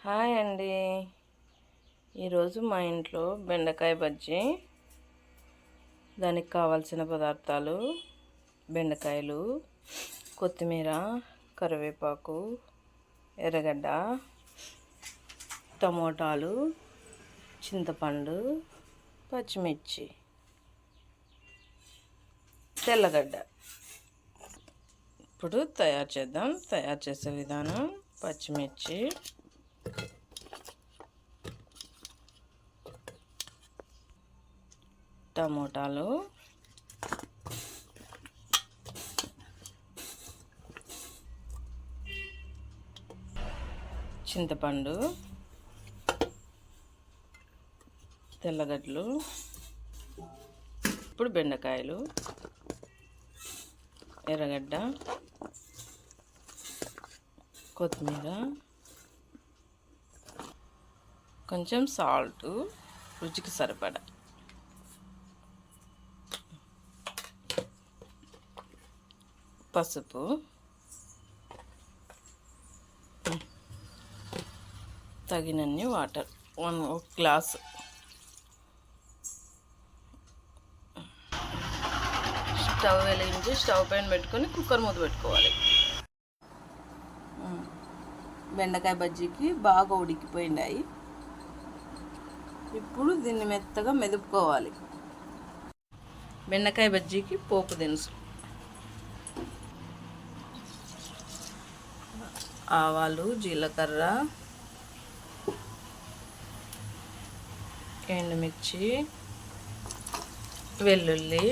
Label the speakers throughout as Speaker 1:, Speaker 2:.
Speaker 1: Hi అండి. ఈరోజు మా ఇంట్లో బెండకాయ బజ్జీ. దానికి కావాల్సిన పదార్థాలు: బెండకాయలు, కొత్తిమీర, కరివేపాకు, ఎర్రగడ్డ, టమోటాలు, చింతపండు, పచ్చిమిర్చి, తెల్లగడ్డ. ఇప్పుడు తయారు చేద్దాం. తయారు చేసే విధానం: పచ్చిమిర్చి, టమోటాలు, చింతపండు, తెల్లగడ్డలు, ఇప్పుడు బెండకాయలు, ఎర్రగడ్డ, కొత్తిమీర, కొంచెం సాల్ట్ రుచికి సరిపడా, పసుపు, తగినన్ని వాటర్, ఒక గ్లాసు. స్టవ్ వెలిగించి స్టవ్ పైన పెట్టుకొని కుక్కర్ మూత పెట్టుకోవాలి. బెండకాయ బజ్జీకి బాగా ఉడికిపోయినాయి. ఇప్పుడు దీన్ని మెత్తగా మెదుపుకోవాలి. బెండకాయ బజ్జీకి పోపు దినుసు: ఆవాలు, జీలకర్ర, ఎండుమిర్చి, వెల్లుల్లి.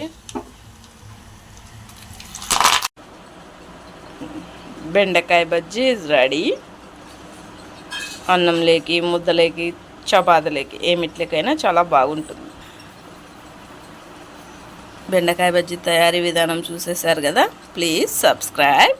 Speaker 1: బెండకాయ బజ్జీ ఇస్ రెడీ. అన్నంలోకి, ముద్దలేకి, చపాతీలోకి, ఏమిట్లకైనా చాలా బాగుంటుంది. బెండకాయ బజ్జీ తయారీ విధానం చూసేశారు కదా. Please subscribe.